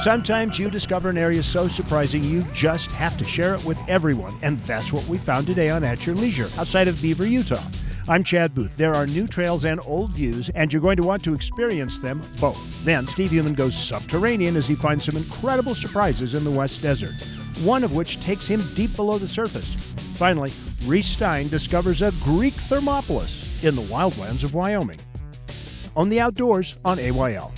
Sometimes you discover an area so surprising you just have to share it with everyone, and that's what we found today on At Your Leisure, outside of Beaver, Utah. I'm Chad Booth. There are new trails and old views, and you're going to want to experience them both. Then Steve Human goes subterranean as he finds some incredible surprises in the West Desert, one of which takes him deep below the surface. Finally, Reece Stein discovers a Greek Thermopolis in the wildlands of Wyoming. On the Outdoors on AYL.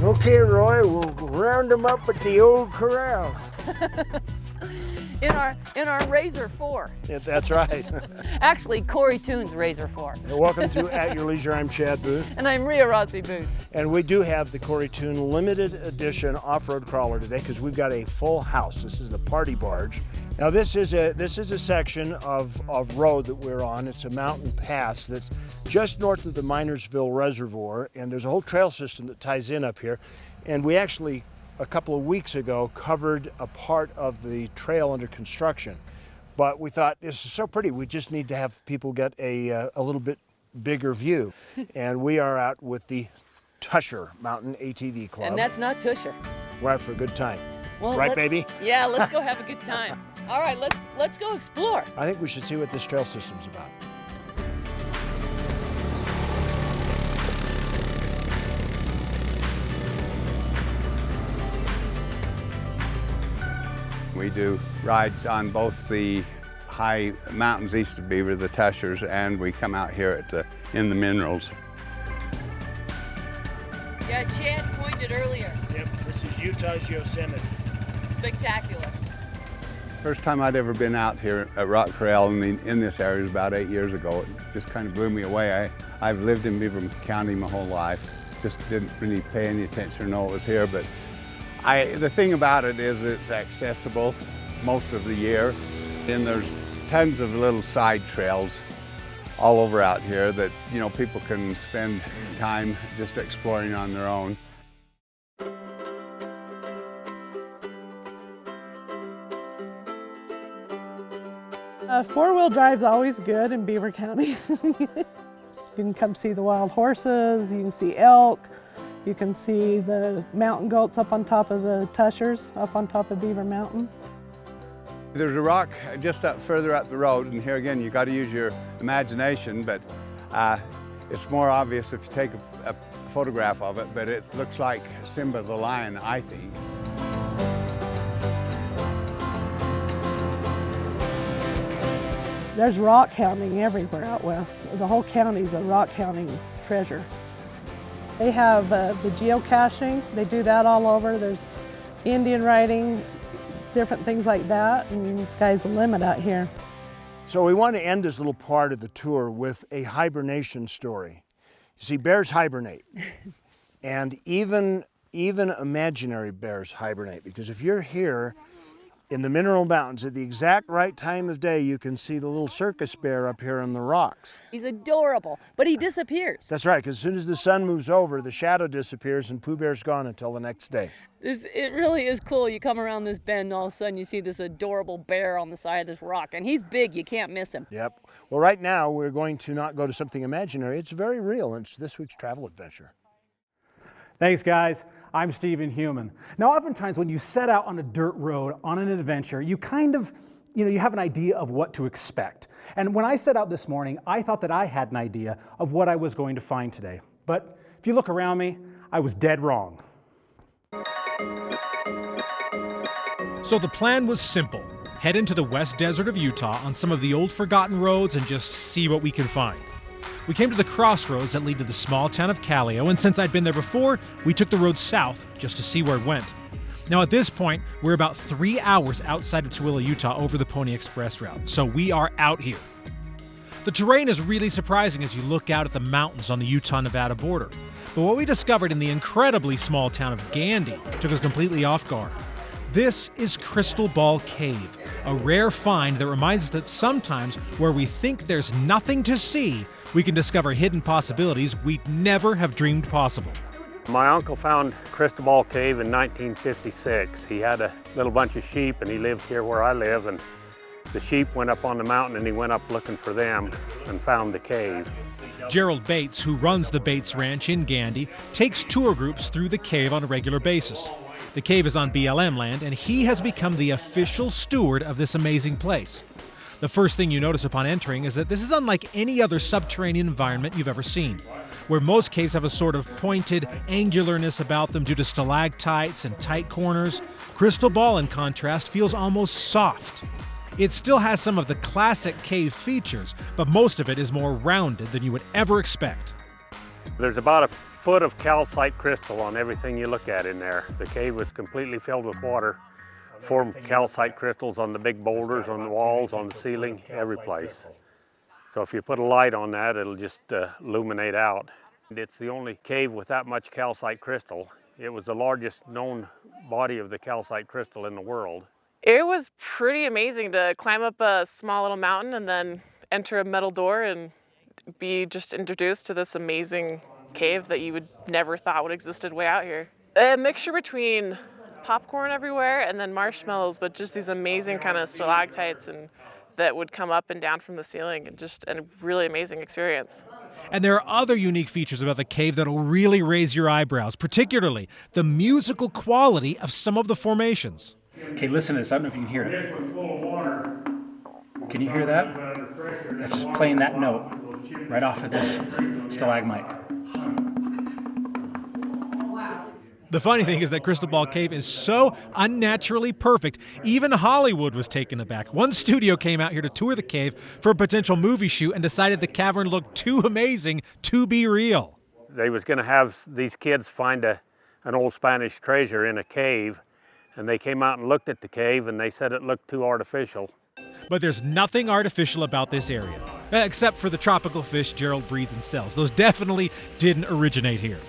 Okay, Roy, we'll round them up at the old corral. in our Razor 4. Yeah, that's right. Actually, Corey Toon's Razor 4. Welcome to At Your Leisure. I'm Chad Booth. And I'm Rhea Rossi Booth. And we do have the Corey Toon limited edition off-road crawler today because we've got a full house. This is the party barge. Now this is a section of road that we're on. It's a mountain pass that's just north of the Minersville Reservoir, and there's a whole trail system that ties in up here. And we actually, a couple of weeks ago, covered a part of the trail under construction. But we thought, this is so pretty, we just need to have people get a little bit bigger view. And we are out with the Tusher Mountain ATV Club. And that's not Tusher. We're out for a good time. Well, right, baby? Yeah, let's go have a good time. All right, let's go explore. I think we should see what this trail system's about. We do rides on both the high mountains east of Beaver, the Tushers, and we come out here in the minerals. Yeah, Chad pointed earlier. Yep, this is Utah's Yosemite. Spectacular. First time I'd ever been out here at Rock Corral in this area was about 8 years ago. It just kind of blew me away. I've lived in Beaver County my whole life. Just didn't really pay any attention or know it was here, but the thing about it is it's accessible most of the year. And there's tons of little side trails all over out here that, you know, people can spend time just exploring on their own. Four-wheel drive's always good in Beaver County. You can come see the wild horses, you can see elk, you can see the mountain goats up on top of the Tushers, up on top of Beaver Mountain. There's a rock just further up the road, and here again, you got to use your imagination, but it's more obvious if you take a photograph of it, but it looks like Simba the lion, I think. There's rock hounding everywhere out west. The whole county's a rock hounding treasure. They have the geocaching, they do that all over. There's Indian riding, different things like that, and the sky's the limit out here. So we want to end this little part of the tour with a hibernation story. You see, bears hibernate, and even imaginary bears hibernate, because if you're here in the Mineral Mountains at the exact right time of day, you can see the little circus bear up here on the rocks. He's adorable, but he disappears. That's right, because as soon as the sun moves over, the shadow disappears and Pooh Bear's gone until the next day. It really is cool. You come around this bend and all of a sudden you see this adorable bear on the side of this rock, and he's big, you can't miss him. Yep. Well, right now we're going to not go to something imaginary. It's very real, and it's this week's travel adventure. Thanks, guys. I'm Stephen Human. Now, oftentimes when you set out on a dirt road on an adventure, you kind of, you have an idea of what to expect. And when I set out this morning, I thought that I had an idea of what I was going to find today. But if you look around me, I was dead wrong. So the plan was simple. Head into the West Desert of Utah on some of the old forgotten roads and just see what we can find. We came to the crossroads that lead to the small town of Callio, and since I'd been there before, we took the road south just to see where it went. Now at this point, we're about 3 hours outside of Tooele, Utah over the Pony Express route, so we are out here. The terrain is really surprising as you look out at the mountains on the Utah-Nevada border. But what we discovered in the incredibly small town of Gandy took us completely off guard. This is Crystal Ball Cave, a rare find that reminds us that sometimes where we think there's nothing to see, we can discover hidden possibilities we'd never have dreamed possible. My uncle found Crystal Ball Cave in 1956. He had a little bunch of sheep and he lived here where I live, and the sheep went up on the mountain and he went up looking for them and found the cave. Gerald Bates, who runs the Bates Ranch in Gandy, takes tour groups through the cave on a regular basis. The cave is on BLM land, and he has become the official steward of this amazing place. The first thing you notice upon entering is that this is unlike any other subterranean environment you've ever seen, where most caves have a sort of pointed angularness about them due to stalactites and tight corners. Crystal Ball, in contrast, feels almost soft. It still has some of the classic cave features, but most of it is more rounded than you would ever expect. There's about a foot of calcite crystal on everything you look at in there. The cave was completely filled with water, formed calcite crystals on the big boulders, on the walls, on the ceiling, every place. So if you put a light on that, it'll just illuminate out. It's the only cave with that much calcite crystal. It was the largest known body of the calcite crystal in the world. It was pretty amazing to climb up a small little mountain and then enter a metal door and be just introduced to this amazing cave that you would never thought would existed way out here. A mixture between popcorn everywhere and then marshmallows, but just these amazing kind of stalactites and that would come up and down from the ceiling, and just a really amazing experience. And there are other unique features about the cave that'll really raise your eyebrows, particularly the musical quality of some of the formations. Okay, listen to this. I don't know if you can hear it. Can you hear that? That's just playing that note right off of this stalagmite. The funny thing is that Crystal Ball Cave is so unnaturally perfect, even Hollywood was taken aback. One studio came out here to tour the cave for a potential movie shoot and decided the cavern looked too amazing to be real. They was going to have these kids find an old Spanish treasure in a cave, and they came out and looked at the cave and they said it looked too artificial. But there's nothing artificial about this area, except for the tropical fish Gerald breeds and sells. Those definitely didn't originate here.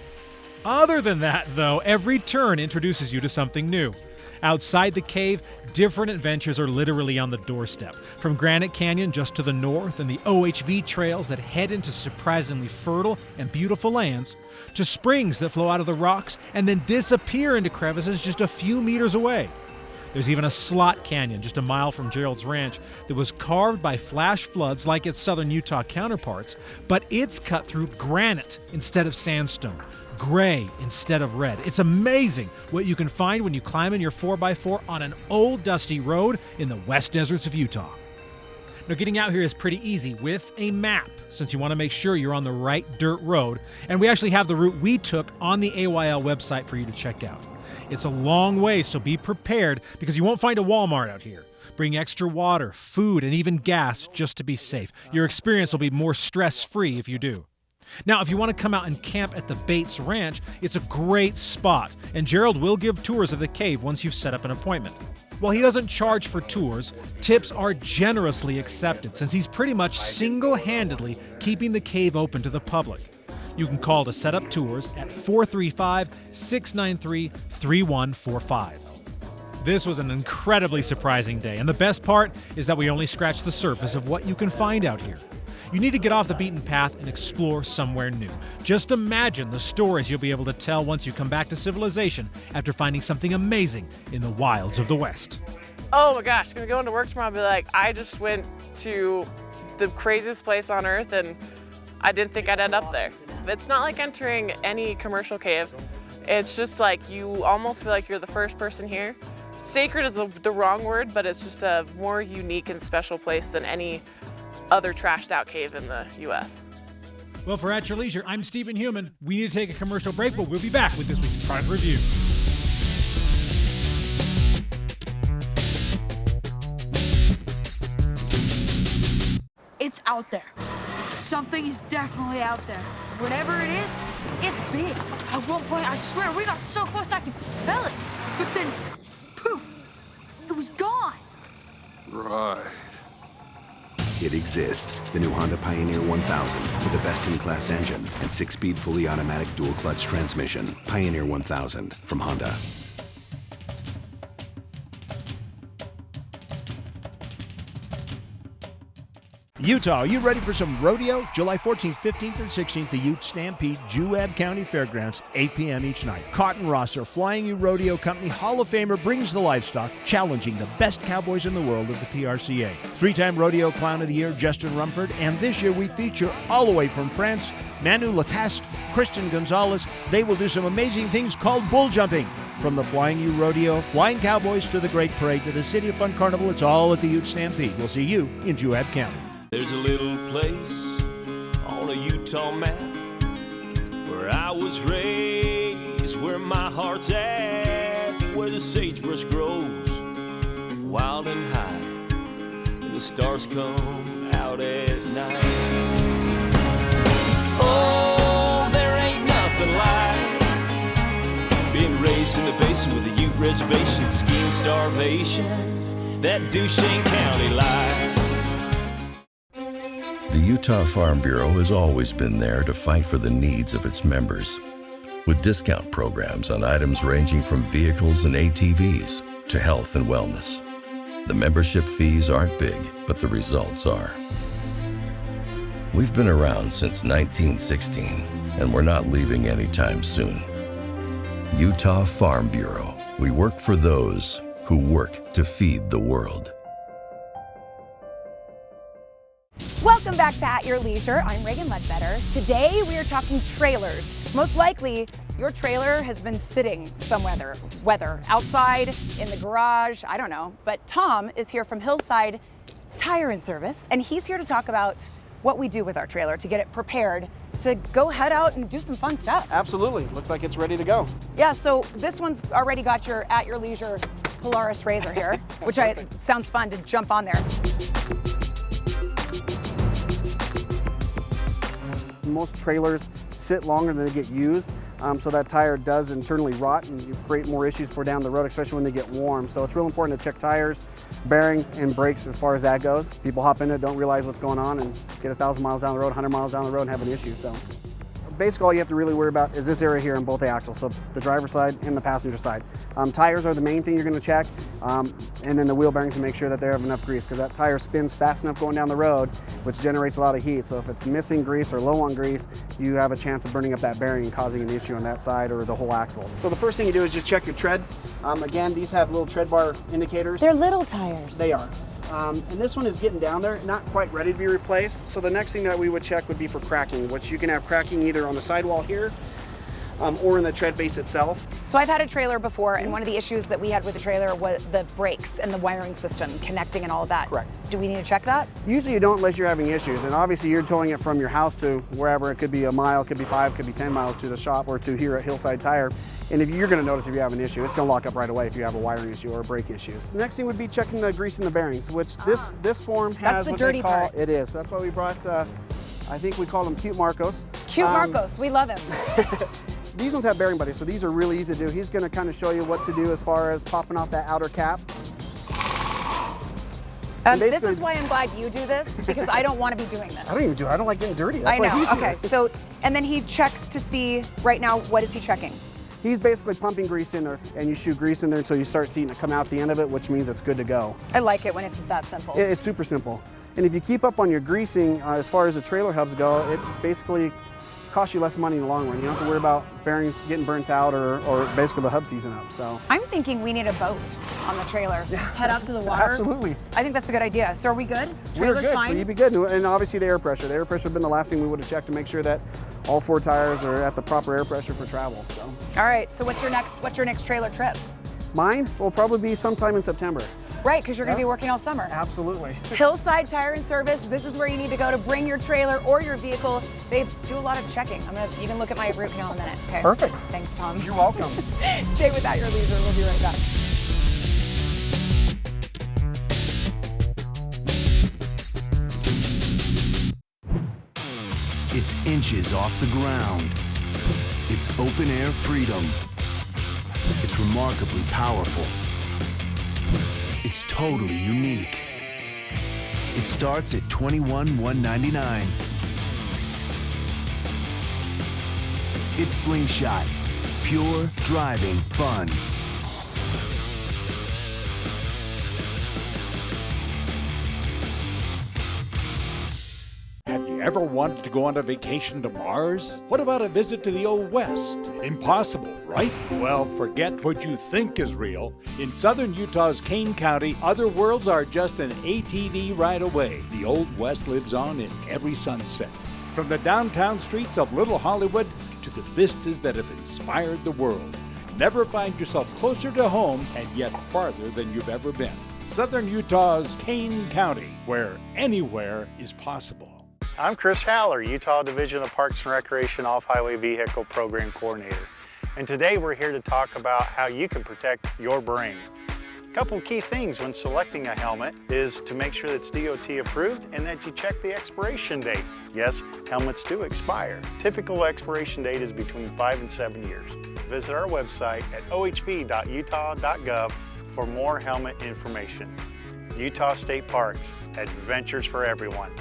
Other than that, though, every turn introduces you to something new. Outside the cave, different adventures are literally on the doorstep. From Granite Canyon just to the north and the OHV trails that head into surprisingly fertile and beautiful lands, to springs that flow out of the rocks and then disappear into crevices just a few meters away. There's even a slot canyon just a mile from Gerald's ranch that was carved by flash floods like its southern Utah counterparts, but it's cut through granite instead of sandstone, gray instead of red. It's amazing what you can find when you climb in your 4x4 on an old dusty road in the west deserts of Utah. Now, getting out here is pretty easy with a map, since you want to make sure you're on the right dirt road, and we actually have the route we took on the AYL website for you to check out. It's a long way, so be prepared because you won't find a Walmart out here. Bring extra water, food, and even gas just to be safe. Your experience will be more stress-free if you do. Now, if you want to come out and camp at the Bates Ranch, it's a great spot, and Gerald will give tours of the cave once you've set up an appointment. While he doesn't charge for tours, tips are generously accepted since he's pretty much single-handedly keeping the cave open to the public. You can call to set up tours at 435-693-3145. This was an incredibly surprising day, and the best part is that we only scratched the surface of what you can find out here. You need to get off the beaten path and explore somewhere new. Just imagine the stories you'll be able to tell once you come back to civilization after finding something amazing in the wilds of the West. Oh my gosh, gonna go into work tomorrow and be like, I just went to the craziest place on earth and I didn't think I'd end up there. It's not like entering any commercial cave. It's just like you almost feel like you're the first person here. Sacred is the wrong word, but it's just a more unique and special place than any other trashed out cave in the U.S. Well, for At Your Leisure, I'm Stephen Human. We need to take a commercial break, but we'll be back with this week's product review. It's out there. Something is definitely out there. Whatever it is, it's big. At one point, I swear, we got so close I could smell it. But then, poof, it was gone. Right. It exists. The new Honda Pioneer 1000 with a best-in-class engine and 6-speed fully automatic dual-clutch transmission. Pioneer 1000 from Honda. Utah, are you ready for some rodeo? July 14th, 15th, and 16th, the UTE Stampede, Juab County Fairgrounds, 8 p.m. each night. Cotton Rosser, Flying U Rodeo Company, Hall of Famer, brings the livestock, challenging the best cowboys in the world of the PRCA. 3-time Rodeo Clown of the Year, Justin Rumford, and this year we feature all the way from France, Manu Latasque, Kristen Gonzalez. They will do some amazing things called bull jumping. From the Flying U Rodeo, Flying Cowboys to the Great Parade to the City of Fun Carnival, it's all at the UTE Stampede. We'll see you in Juab County. There's a little place on a Utah map where I was raised, where my heart's at, where the sagebrush grows wild and high, and the stars come out at night. Oh, there ain't nothing like being raised in the basin with a Ute reservation, skiing starvation, that Duchesne County life. The Utah Farm Bureau has always been there to fight for the needs of its members, with discount programs on items ranging from vehicles and ATVs to health and wellness. The membership fees aren't big, but the results are. We've been around since 1916, and we're not leaving anytime soon. Utah Farm Bureau. We work for those who work to feed the world. Welcome back to At Your Leisure. I'm Reagan Ledbetter. Today we are talking trailers. Most likely your trailer has been sitting somewhere, whether outside, in the garage, I don't know. But Tom is here from Hillside Tire and Service, and he's here to talk about what we do with our trailer to get it prepared to go head out and do some fun stuff. Absolutely. Looks like it's ready to go. Yeah, so this one's already got your At Your Leisure Polaris RZR here, which sounds fun to jump on there. Most trailers sit longer than they get used, so that tire does internally rot and you create more issues for down the road, especially when they get warm. So it's real important to check tires, bearings, and brakes as far as that goes. People hop in it, don't realize what's going on, and get 1,000 miles down the road, 100 miles down the road and have an issue. So basically all you have to really worry about is this area here on both the axles, so the driver's side and the passenger side. Tires are the main thing you're going to check, and then the wheel bearings to make sure that they have enough grease, because that tire spins fast enough going down the road, which generates a lot of heat. So if it's missing grease or low on grease, you have a chance of burning up that bearing and causing an issue on that side or the whole axle. So the first thing you do is just check your tread. Again, these have little tread bar indicators. They're little tires. They are. And this one is getting down there, not quite ready to be replaced. So the next thing that we would check would be for cracking, which you can have cracking either on the sidewall here or in the tread base itself. So I've had a trailer before, and one of the issues that we had with the trailer was the brakes and the wiring system connecting and all of that. Correct. Do we need to check that? Usually you don't unless you're having issues. And obviously you're towing it from your house to wherever. It could be a mile, could be 5, could be 10 miles to the shop or to here at Hillside Tire. And if you're going to notice if you have an issue, it's going to lock up right away if you have a wiring issue or brake issues. The next thing would be checking the grease in the bearings, which this form has the what dirty they call, part. It is. That's why we brought, I think we call them Cute Marcos. Cute Marcos, we love him. These ones have bearing buddies, so these are really easy to do. He's going to kind of show you what to do as far as popping off that outer cap. This is why I'm glad you do this, because I don't want to be doing this. I don't even do it. I don't like getting dirty. That's why he's here. Okay, so, and then he checks to see, right now, what is he checking? He's basically pumping grease in there, and you shoot grease in there until you start seeing it come out the end of it, which means it's good to go. I like it when it's that simple. It's super simple. And if you keep up on your greasing, as far as the trailer hubs go, it basically costs you less money in the long run. You don't have to worry about bearings getting burnt out or basically the hub season up. So I'm thinking we need a boat on the trailer. Head out to the water. Absolutely. I think that's a good idea. So are we good? We're Trailer's good, fine? so you'd be good. And obviously the air pressure. The air pressure would have been the last thing we would have checked to make sure that all 4 tires are at the proper air pressure for travel. So. All right, so what's your next trailer trip? Mine will probably be sometime in September. Right, because you're going to be working all summer. Absolutely. Hillside Tire and Service, this is where you need to go to bring your trailer or your vehicle. They do a lot of checking. I'm going to even look at my root canal in a minute. Okay. Perfect. Thanks, Tom. You're welcome. Stay with At Your Leisure. We'll be right back. It's inches off the ground. It's open air freedom. It's remarkably powerful. It's totally unique. It starts at $21,199. It's Slingshot, pure driving fun. Have you ever wanted to go on a vacation to Mars? What about a visit to the Old West? Impossible, right? Well, forget what you think is real. In southern Utah's Kane County, other worlds are just an ATV ride away. The Old West lives on in every sunset. From the downtown streets of Little Hollywood to the vistas that have inspired the world. Never find yourself closer to home and yet farther than you've ever been. Southern Utah's Kane County, where anywhere is possible. I'm Chris Haller, Utah Division of Parks and Recreation Off-Highway Vehicle Program Coordinator. And today we're here to talk about how you can protect your brain. A couple key things when selecting a helmet is to make sure that it's DOT approved and that you check the expiration date. Yes, helmets do expire. Typical expiration date is between 5 and 7 years. Visit our website at ohv.utah.gov for more helmet information. Utah State Parks, adventures for everyone.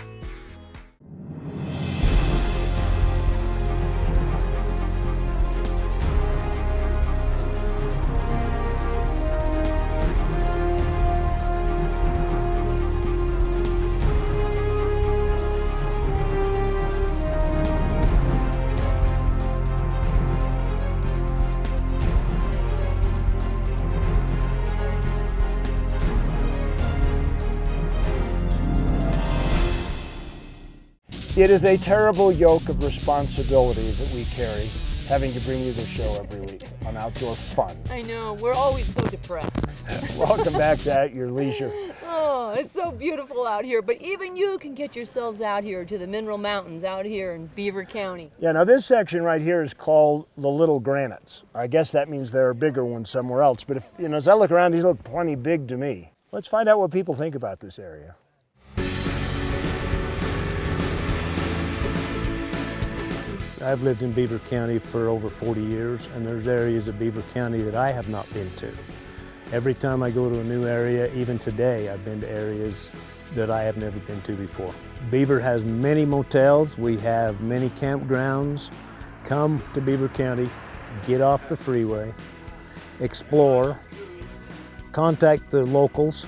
It is a terrible yoke of responsibility that we carry, having to bring you the show every week on Outdoor Fun. I know, we're always so depressed. Welcome back to At Your Leisure. Oh, it's so beautiful out here, but even you can get yourselves out here to the Mineral Mountains out here in Beaver County. Yeah, now this section right here is called the Little Granites. I guess that means there are bigger ones somewhere else, but if, as I look around, these look plenty big to me. Let's find out what people think about this area. I've lived in Beaver County for over 40 years, and there's areas of Beaver County that I have not been to. Every time I go to a new area, even today, I've been to areas that I have never been to before. Beaver has many motels, we have many campgrounds. Come to Beaver County, get off the freeway, explore, contact the locals,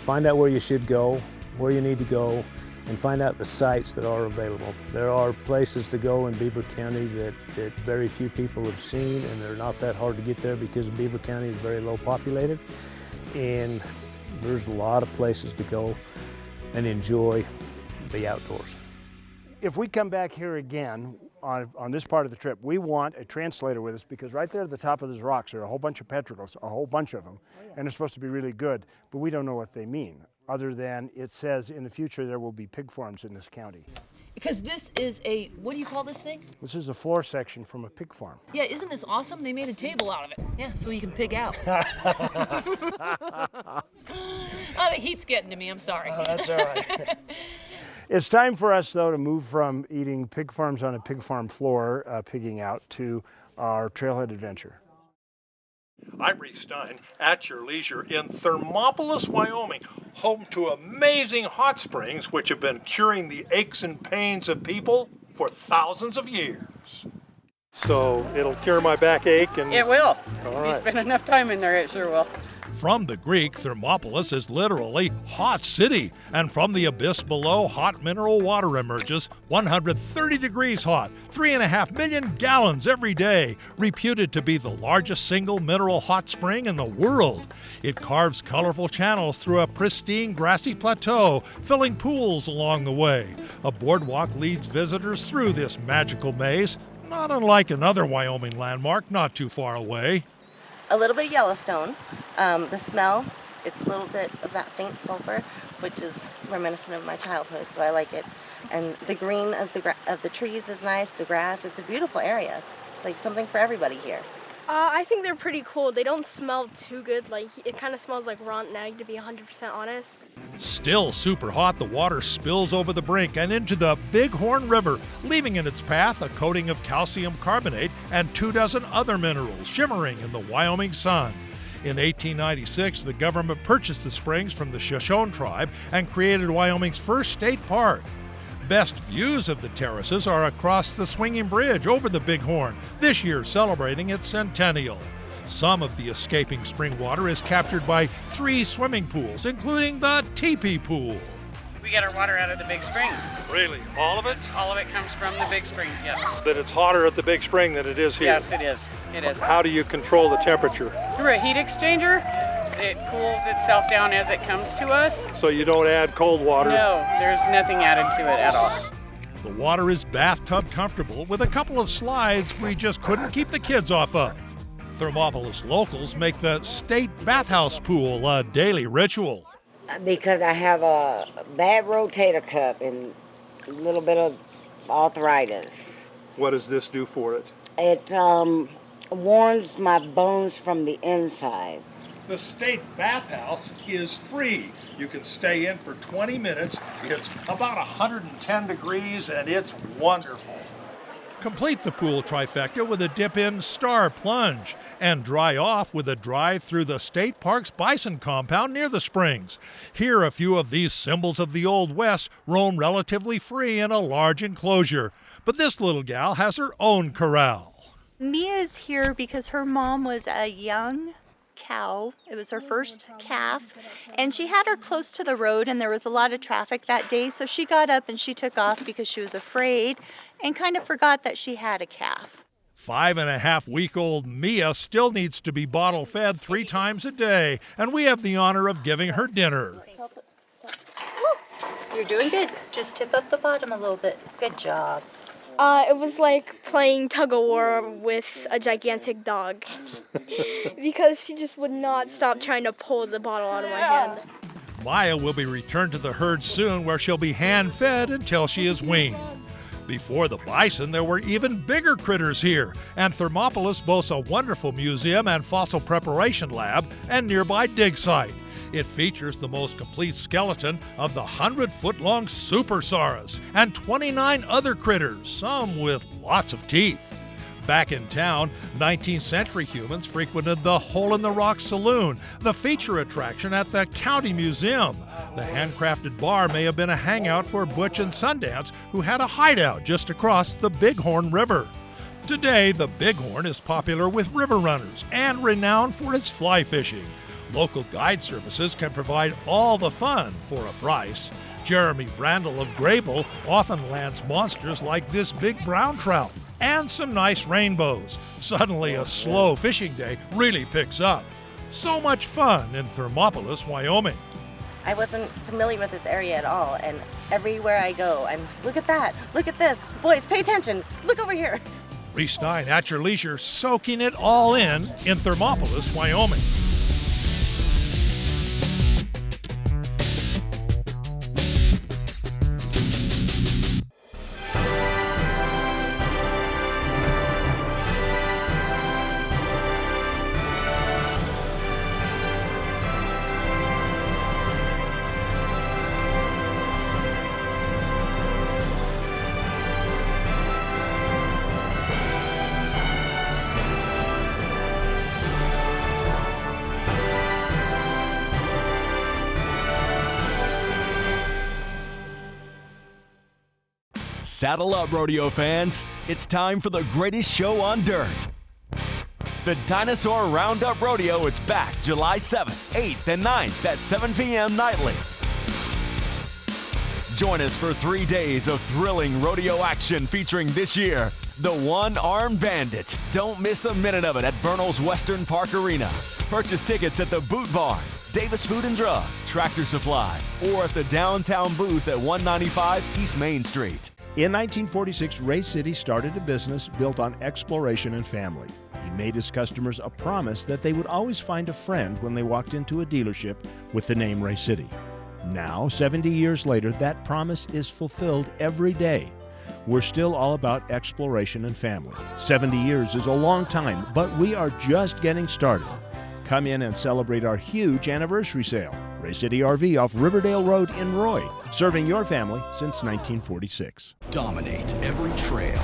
find out where you should go, where you need to go, and find out the sites that are available. There are places to go in Beaver County that very few people have seen, and they're not that hard to get there because Beaver County is very low populated, and there's a lot of places to go and enjoy the outdoors. If we come back here again on this part of the trip, we want a translator with us, because right there at the top of those rocks are a whole bunch of petroglyphs, a whole bunch of them, and they're supposed to be really good, but we don't know what they mean, other than it says in the future there will be pig farms in this county. Because this is a, what do you call this thing? This is a floor section from a pig farm. Yeah, isn't this awesome? They made a table out of it. Yeah, so you can pig out. Oh, the heat's getting to me, I'm sorry. Oh, that's all right. It's time for us, though, to move from eating pig farms on a pig farm floor, pigging out, to our trailhead adventure. I'm Reece at your leisure in Thermopolis, Wyoming, home to amazing hot springs which have been curing the aches and pains of people for thousands of years. So it'll cure my backache and... It will. All If right. you spend enough time in there, it sure will. From the Greek, Thermopolis is literally hot city, and from the abyss below, hot mineral water emerges, 130 degrees hot, 3.5 million gallons every day, reputed to be the largest single mineral hot spring in the world. It carves colorful channels through a pristine grassy plateau, filling pools along the way. A boardwalk leads visitors through this magical maze, not unlike another Wyoming landmark not too far away. A little bit of Yellowstone. The smell, it's a little bit of that faint sulfur, which is reminiscent of my childhood, so I like it. And the green of the trees is nice, the grass, it's a beautiful area. It's like something for everybody here. I think they're pretty cool. They don't smell too good. Like, it kind of smells like rotten egg, to be 100% honest. Still super hot, the water spills over the brink and into the Bighorn River, leaving in its path a coating of calcium carbonate and 24 other minerals shimmering in the Wyoming sun. In 1896, the government purchased the springs from the Shoshone tribe and created Wyoming's first state park. Best views of the terraces are across the swinging bridge over the Bighorn, this year celebrating its centennial. Some of the escaping spring water is captured by 3 swimming pools, including the teepee pool. We get our water out of the big spring. Really? All of it? All of it comes from the big spring, yes. That it's hotter at the big spring than it is here? Yes, it is. It is. How do you control the temperature? Through a heat exchanger. It cools itself down as it comes to us. So you don't add cold water? No, there's nothing added to it at all. The water is bathtub comfortable with a couple of slides we just couldn't keep the kids off of. Thermopolis locals make the state bathhouse pool a daily ritual. Because I have a bad rotator cuff and a little bit of arthritis. What does this do for it? It warms my bones from the inside. The state bathhouse is free. You can stay in for 20 minutes. It's about 110 degrees and it's wonderful. Complete the pool trifecta with a dip-in star plunge and dry off with a drive through the state park's bison compound near the springs. Here, a few of these symbols of the Old West roam relatively free in a large enclosure. But this little gal has her own corral. Mia's here because her mom was a young cow. It was her first calf, and she had her close to the road, and there was a lot of traffic that day, so she got up and she took off because she was afraid and kind of forgot that she had a calf. 5.5-week-old Mia still needs to be bottle fed 3 times a day, and we have the honor of giving her dinner. You're doing good. Just tip up the bottom a little bit. Good job. It was like playing tug-of-war with a gigantic dog because she just would not stop trying to pull the bottle out of my hand. Maya will be returned to the herd soon, where she'll be hand-fed until she is weaned. Before the bison, there were even bigger critters here, and Thermopolis boasts a wonderful museum and fossil preparation lab and nearby dig site. It features the most complete skeleton of the 100-foot-long Supersaurus and 29 other critters, some with lots of teeth. Back in town, 19th century humans frequented the Hole in the Rock Saloon, the feature attraction at the County Museum. The handcrafted bar may have been a hangout for Butch and Sundance, who had a hideout just across the Bighorn River. Today, the Bighorn is popular with river runners and renowned for its fly fishing. Local guide services can provide all the fun for a price. Jeremy Brandel of Grable often lands monsters like this big brown trout and some nice rainbows. Suddenly, a slow fishing day really picks up. So much fun in Thermopolis, Wyoming. I wasn't familiar with this area at all, and everywhere I go, I'm look at that, look at this. Boys, pay attention, look over here. Reece Stein at your leisure, soaking it all in Thermopolis, Wyoming. Saddle up, rodeo fans. It's time for the greatest show on dirt. The Dinosaur Roundup Rodeo is back July 7th, 8th, and 9th at 7 p.m. nightly. Join us for 3 days of thrilling rodeo action featuring this year, the One-Armed Bandit. Don't miss a minute of it at Vernal's Western Park Arena. Purchase tickets at the Boot Barn, Davis Food and Drug, Tractor Supply, or at the downtown booth at 195 East Main Street. In 1946, Reece City started a business built on exploration and family. He made his customers a promise that they would always find a friend when they walked into a dealership with the name Reece City. Now, 70 years later, that promise is fulfilled every day. We're still all about exploration and family. 70 years is a long time, but we are just getting started. Come in and celebrate our huge anniversary sale. Reece City RV off Riverdale Road in Roy, serving your family since 1946. Dominate every trail.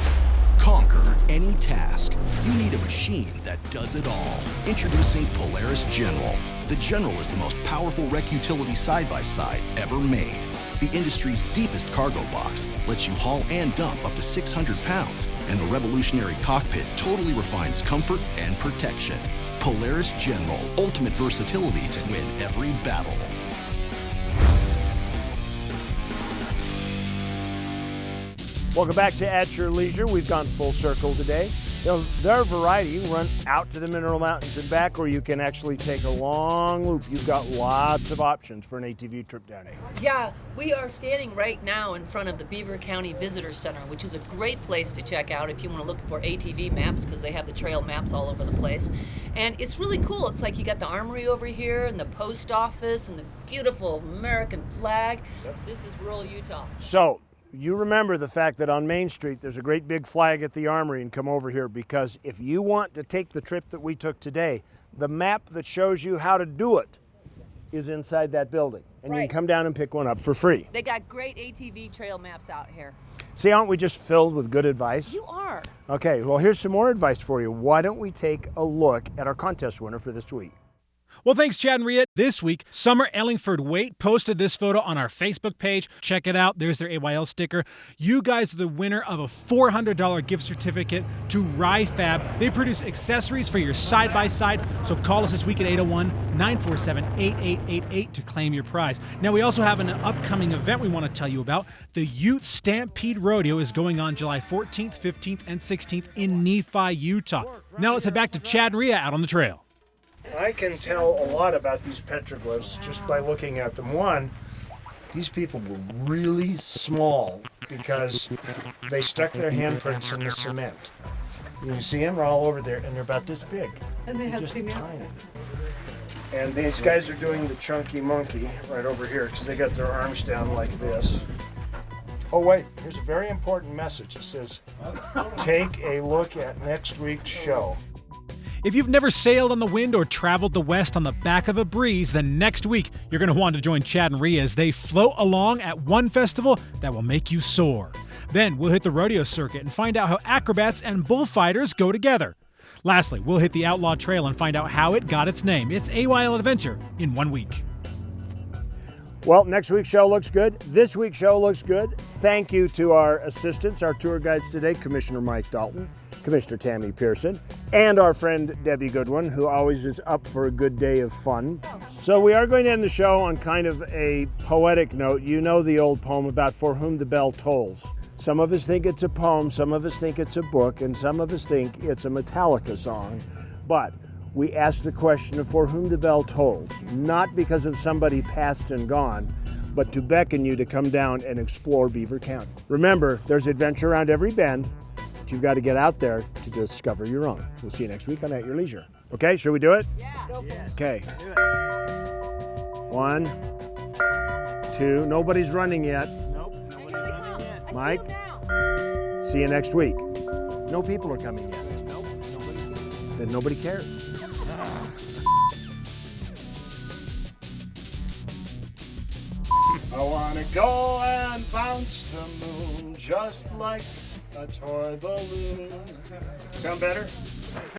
Conquer any task. You need a machine machine that does it all. Introducing Polaris General. The General is the most powerful wreck utility side-by-side ever made. The industry's deepest cargo box lets you haul and dump up to 600 pounds, and the revolutionary cockpit totally refines comfort and protection. Polaris General, ultimate versatility to win every battle. Welcome back to At Your Leisure. We've gone full circle today. There are variety. You can run out to the Mineral Mountains and back, or you can actually take a long loop. You've got lots of options for an ATV trip down here. Yeah, we are standing right now in front of the Beaver County Visitor Center, which is a great place to check out if you want to look for ATV maps, because they have the trail maps all over the place. And it's really cool. It's like you got the armory over here and the post office and the beautiful American flag. Yep. This is rural Utah. So, you remember the fact that on Main Street there's a great big flag at the Armory, and come over here, because if you want to take the trip that we took today, the map that shows you how to do it is inside that building. And you can come down and pick one up for free. They got great ATV trail maps out here. See, aren't we just filled with good advice? You are. Okay, well, here's some more advice for you. Why don't we take a look at our contest winner for this week? Well, thanks, Chad and Rhea. This week, Summer Ellingford Waite posted this photo on our Facebook page. Check it out. There's their AYL sticker. You guys are the winner of a $400 gift certificate to RyFab. They produce accessories for your side-by-side, so call us this week at 801-947-8888 to claim your prize. Now, we also have an upcoming event we want to tell you about. The UTE Stampede Rodeo is going on July 14th, 15th, and 16th in Nephi, Utah. Now, let's head back to Chad and Rhea out on the trail. I can tell a lot about these petroglyphs just by looking at them. One, these people were really small because they stuck their handprints in the cement. You see them, they're all over there, and they're about this big. And they have just cement. tiny. And these guys are doing the chunky monkey right over here because they got their arms down like this. Oh wait, here's a very important message. It says, take a look at next week's show. If you've never sailed on the wind or traveled the West on the back of a breeze, then next week you're going to want to join Chad and Rhea as they float along at one festival that will make you soar. Then we'll hit the rodeo circuit and find out how acrobats and bullfighters go together. Lastly, we'll hit the Outlaw Trail and find out how it got its name. It's AYL Adventure in 1 week. Well, next week's show looks good. This week's show looks good. Thank you to our assistants, our tour guides today, Commissioner Mike Dalton, Commissioner Tammy Pearson, and our friend Debbie Goodwin, who always is up for a good day of fun. So we are going to end the show on kind of a poetic note. You know the old poem about For Whom the Bell Tolls. Some of us think it's a poem, some of us think it's a book, and some of us think it's a Metallica song. But we ask the question of For Whom the Bell Tolls, not because of somebody past and gone, but to beckon you to come down and explore Beaver County. Remember, there's adventure around every bend, but you've got to get out there to discover your own. We'll see you next week on At Your Leisure. Okay, should we do it? Yeah. Okay. 1, 2, nobody's running yet. Nobody's running yet. Mike, see you next week. No people are coming yet. Nope. Then nobody cares. I wanna go and bounce the moon just like a toy balloon. Sound better?